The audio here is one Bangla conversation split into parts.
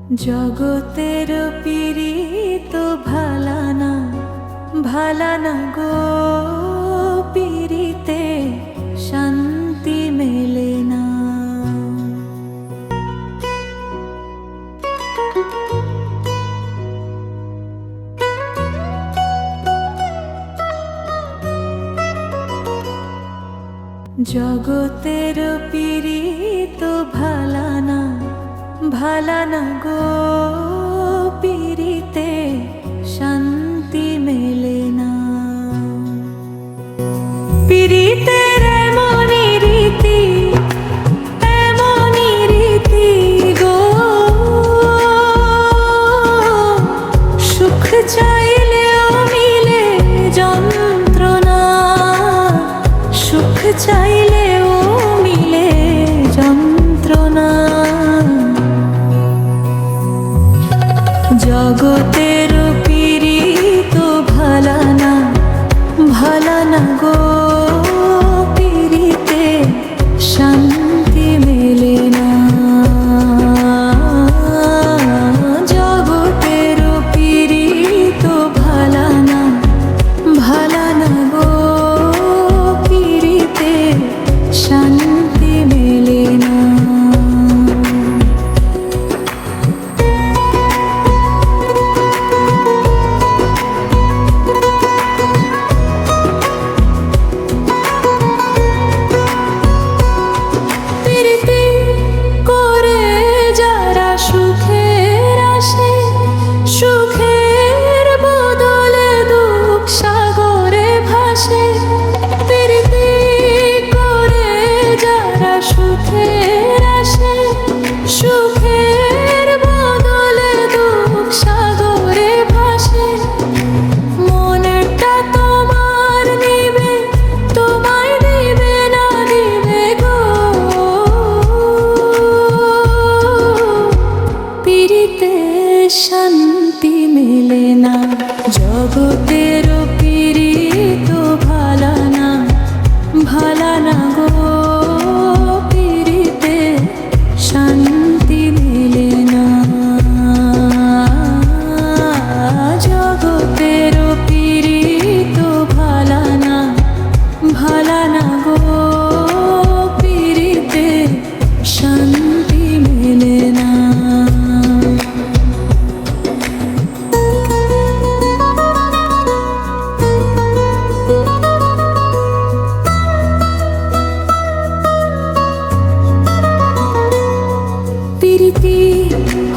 জগতের পীড়িত ভালানা ভালানা গো, পীড়িতে শান্তি মেলে না। জগতের পীড়িত ভালানা ভালানা গো, পীড়িতে শান্তি মেলে না। পীড়িতের এমনই রীতি গো, সুখ চাইলেও মিলে যন্ত্রণা, সুখ চাইলেও মিলে যন্ত্রণা। জগতের পীড়িত ভালানা ভালানা গো, পীড়িতে শান্তি মেলে না। জগতের পীড়িত ভালানা ভালানা গো, পীড়িতে শান্তি মেলে না। শান্তি মেলে না। জগতের পীড়িত ভালানা ভালানা গো, পীড়িতে শান্তি মেলে না। জগতের পীড়িত ভালানা ভালানা গো, পীড়িতে শান্তি মেলে না। প্রীতি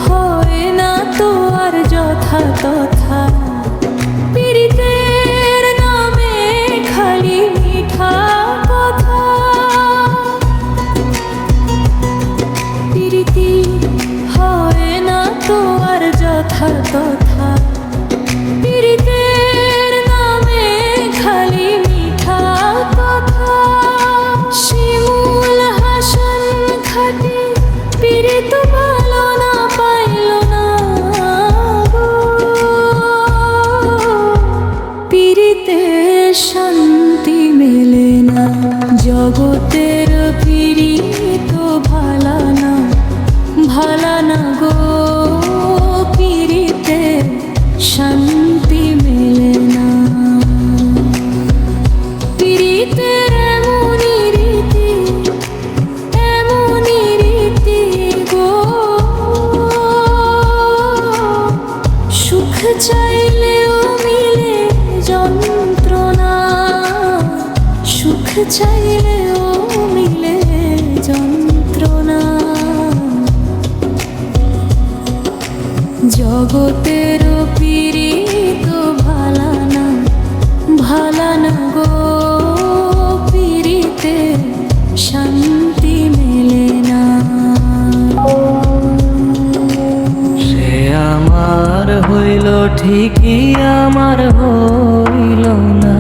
হয় না তো আর যথা তথা, প্রীতের নামে খালি মিঠা কথা। প্রীতি হয় না তো আর যথা তথা, প্রীতের নামে খালি মিঠা কথা। শিমুল হাসান খাটি পীড়িত ভালো না পাইল না গো, পীড়িতে শান্তি মেলে না। জগতের পীড়িত ভালানা ভালানা গো, পীড়িতে শান্তি মেলে না। পীড়িতের এমনই রীতি গো, সুখ চাইলেও মিলে যন্ত্রণা, সুখ চাইলেও মিলে যন্ত্রণা। জগতের পীড়িত ভালানা ভালানা গো, পীড়িতে শান্তি মেলে না। সে আমার হইল ঠিকই আমার হইল না,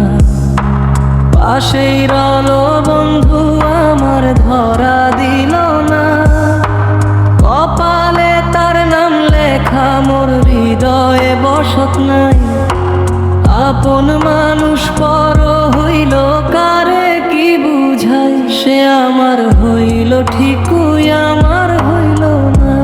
পাশেই রল বন্ধু আমার ধরা দিল না। কপালে তার নাম লেখা মোর হৃদয়ে বসত নাই, আপন মানুষ পর হইল কারে কি বুঝাই। সে আমার হইল ঠিকই আমার হইল না।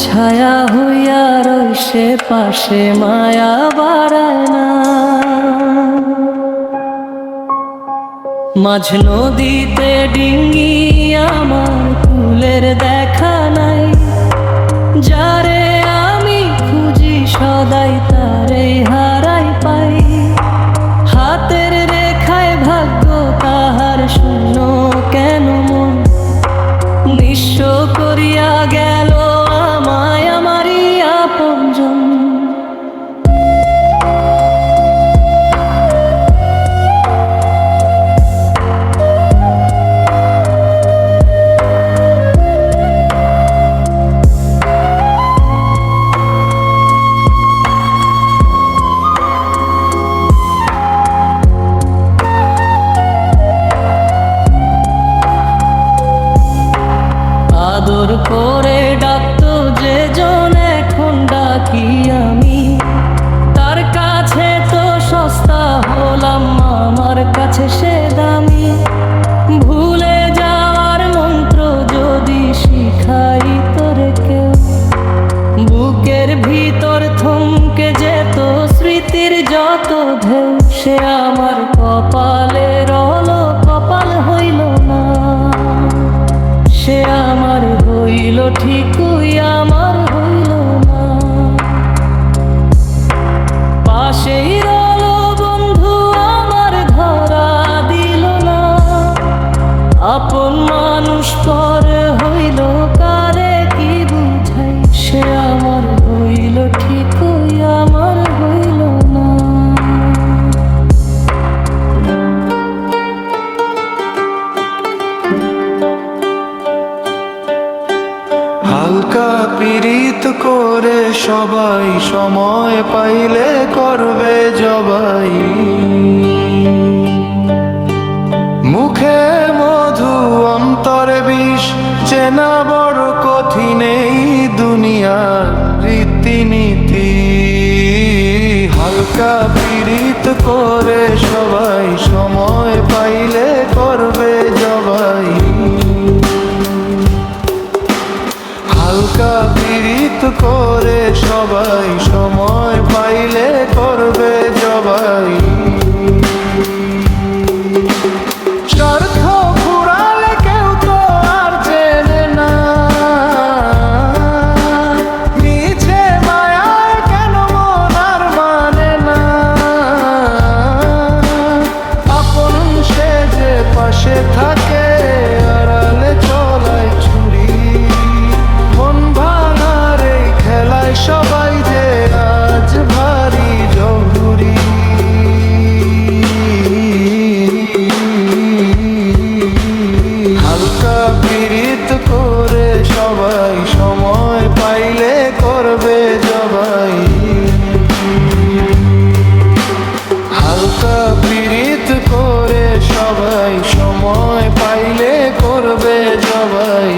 ছায়া হইয়া রইছে পাশে, মায়া বাড়ায় না। মাঝ নদীতে ডিঙ্গি আমার, ফুলের দেখা নাই। যারে আমি খুঁজি সদাই, তারে হারাই পাই। হাতের রেখায় ভাগ্য তাহার, শূন্য কেন মন নিঃস্ব করিয়া গেল আমায় আমারই আপনজন। আদর করে ডাকতো যে জন, এখন ডাকি আমি। তার কাছে তো সস্তা হলাম, আমার কাছে সে দামি। ভুলে যাওয়ার মন্ত্র যদি শিখাই তোরে কেউ, বুকের ভিতর থমকে যেত স্মৃতির যত ঢেউ। সে আমার কপালের রলো, কপাল হইল না। সে আমার হইল ঠিকই, আমার হইল না। পাশেই রলো বন্ধু, আমার ধরা দিল না। আপন মানুষ পর হইল কারে কি বুঝাই। সে আমার হইল ঠিকই, আমার হইল না। হালকা পীড়িত করে সবাই, সময় পাইলে করবে জবাই। মুখে মধু অন্তরে বিষ, চেনা বড় কঠিন এই দুনিয়ার রীতিনীতি। হালকা পীড়িত করে সবাই, সময় পাইলে করবে জবাই। হালকা পীড়িত করে সবাই, সময় পাইলে করবে জবাই। স্বার্থ ফুরালে কেউ তো আর চেনে না। মিছে মায়ায় কেন মন আর মানে না। আপন সে যে পাশে থাকে, আড়ালে চলায় ছুরি। মন ভাঙার এই খেলায় সবাই যে আজ ভারী জহুরি। হালকা পীড়িত করে সবাই, সময় পাইলে করবে জবাই। হালকা পীড়িত করে সবাই, সময় পাইলে করবে জবাই।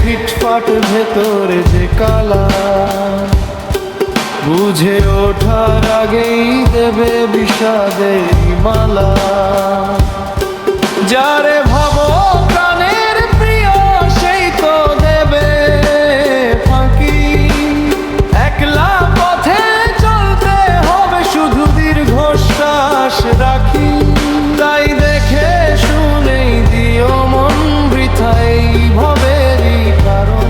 ফিটফাট ভেতরে যে কালা, বুঝে ওঠার আগেই দেবে বিষাদের মালা। যারে ভাবো প্রাণের প্রিয়, সেই তো দেবে ফাঁকি। একলা পথে চলতে হবে, শুধু দীর্ঘশ্বাস রাখি। তাই দেখে শুনেই দিও মন বৃথাই ভবেরই কারণ।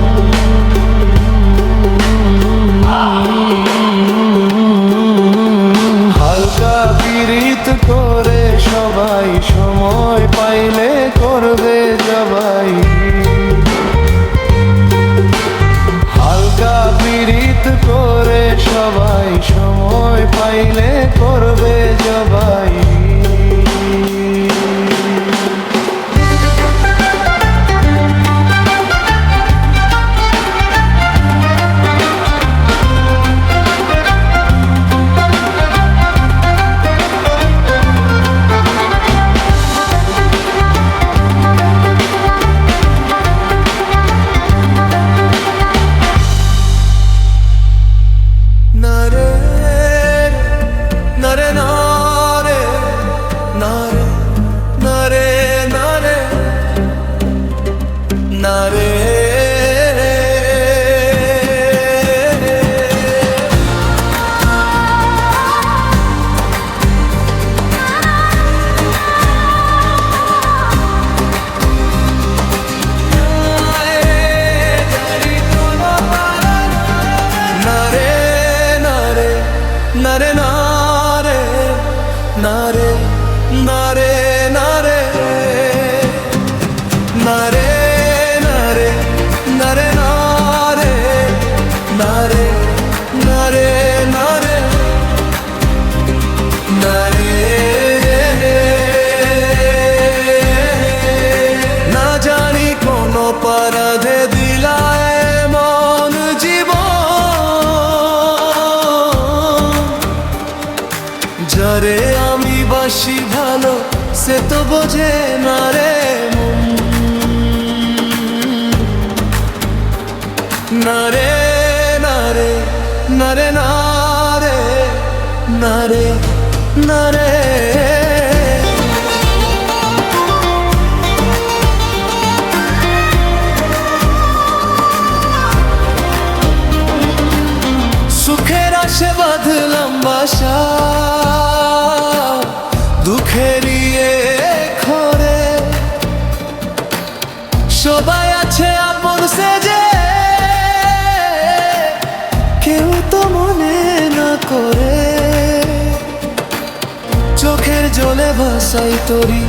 হালকা পীড়িত করে সবাই, সময় পাইলে নারে নারে নারে নারে নারে নারে নারে নারে নারে নারে নারে নারে নারে না জানি কোন অপরাধে দিলায় মন জীবন যারে আমি বাসি ভালো সে তো বোঝে না রে মন নারে নারে নারে নারে নারে নারে সুখের আশে বাঁধলাম বাসা দুঃখেরই ঘরে সবাই আছে আপন সেজে কেউ তো মনে না করে চোখের জলে ভাসাই তরি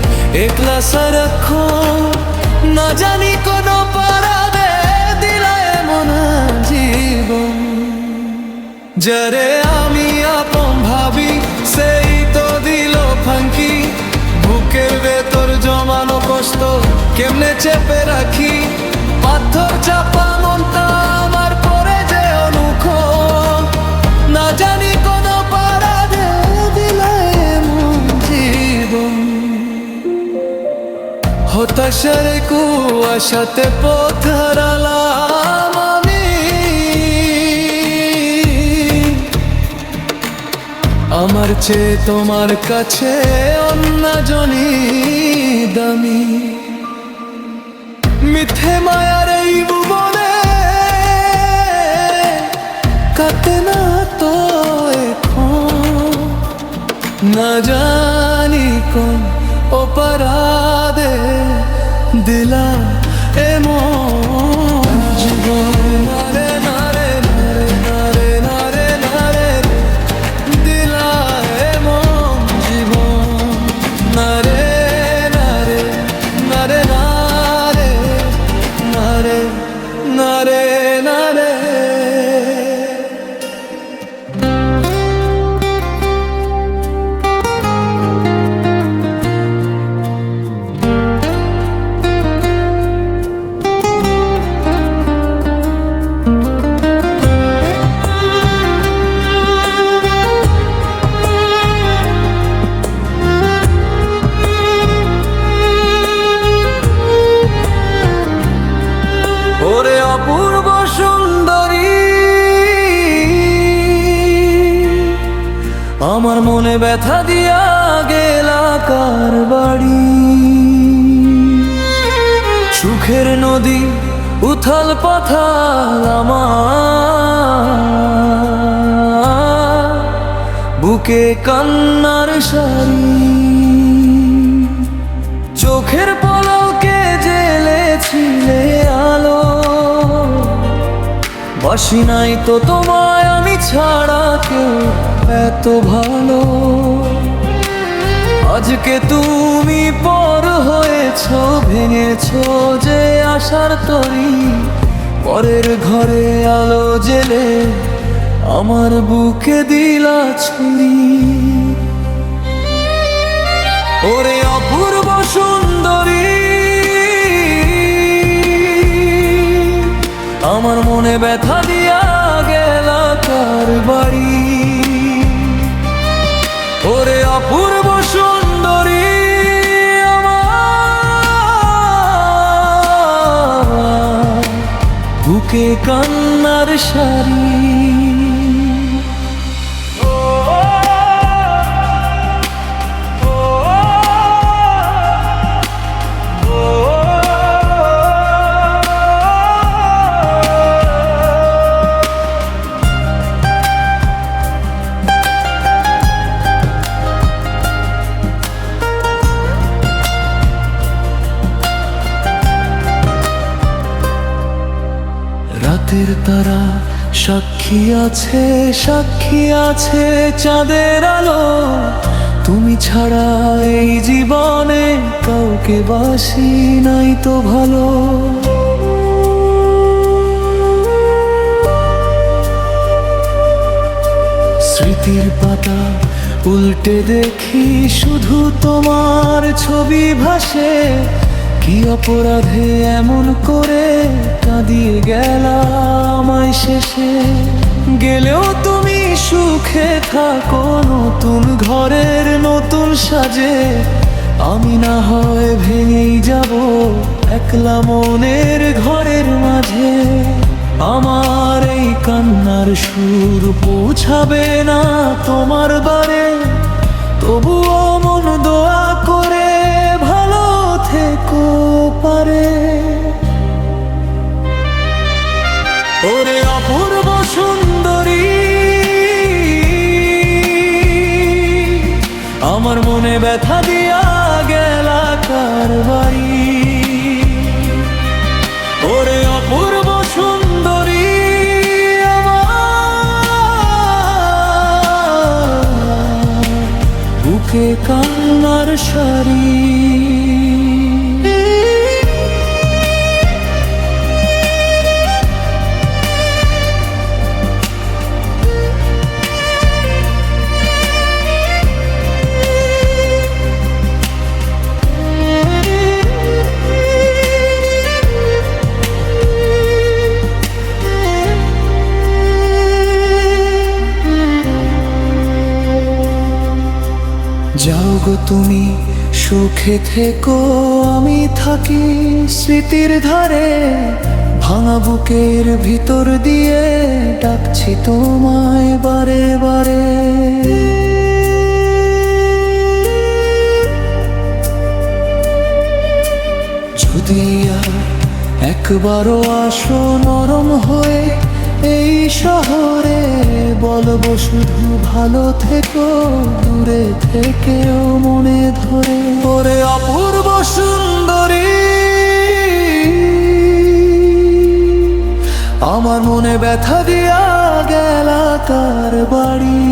একলা সারাক্ষণ না জানি কোন পারাবে দিলায় মনা জীবন যারে আমি আপন ভাবি সেই তো দিল ফাঁকি বুকের ভেতর জমানো কষ্ট কেমনে চেপে রাখি পাথর চাপা মনটা আমার পরে যে অনুখ না জানি কোন পারাদে দিলায় এমন জীবন হতাশার কুয়াশাতে পথ হারালাম আমি আমার চেয়ে তোমার কাছে অন্য জনি দামি মিথ্যে মায়ার এই ভুবনে কাটে না তো এখন না জানি কোন অপরাধে দিলা এমন জীবন নারে নারে নারে নারে নারে নারে দিলা এমন জীবন নারে নারে নারে নারে নারে নারে নারে ওরে অপূর্ব সুন্দরী আমার মনে ব্যথা দিয়া গেলা কার বাড়ি সুখের নদী উথাল পাথাল আমার বুকে কান্নার সারি চোখের পলকে জেলেছিলে আলো বাসি নাই তো তোমায় আমি ছাড়া কেউ এত ভালো আজকে তুমি পর হয়েছ ভেঙেছো যে আশার তরি পরের ঘরে আলো জেলে আমার বুকে দিলা ছুরি ওরে অপূর্ব সুন্দরী আমার মনে ব্যথা দিয়া গেলা কার বাড়ি ওরে অপূর্ব সুন্দরী আমার বুকে কান্নার সারি রাতের তারা সাক্ষী আছে চাঁদের আলো, তুমি ছাড়া এই জীবনে কাউকে বাসি নাই তো ভালো। স্মৃতির পাতা উল্টে দেখি শুধু তোমার ছবি ভাসে, কি অপরাধে এমন করে কাঁদিয়ে গেলা আমায় শেষে। গেলেও তুমি সুখে থাকো নতুন ঘরের নতুন সাজে, আমি না হয় ভেঙেই যাব একলা মনের ঘরের মাঝে। আমার এই কান্নার সুর পৌঁছাবে না তোমার বারে, তবুও মন দোয়া করে ভালো থেকো পারে। ওরে অপূর্ব সুন্দরী, আমার মনে ব্যথা দিয়া গেলা কার বাড়ি। ওরে অপূর্ব সুন্দরী, আমার বুকে কান্নার সারি। যাও গো তুমি সুখে থেকো, আমি থাকি স্মৃতির ধারে। ভাঙা বুকের ভিতর দিয়ে ডাকছি তোমায় বারে বারে। যদি আর একবারও আসো নরম হয়ে এই শহরে, বলবো শুধু ভালো থেকো দূরে থেকেও মনে ধরে। ওরে অপূর্ব সুন্দরী, আমার মনে ব্যথা দিয়া গেলা কার বাড়ি।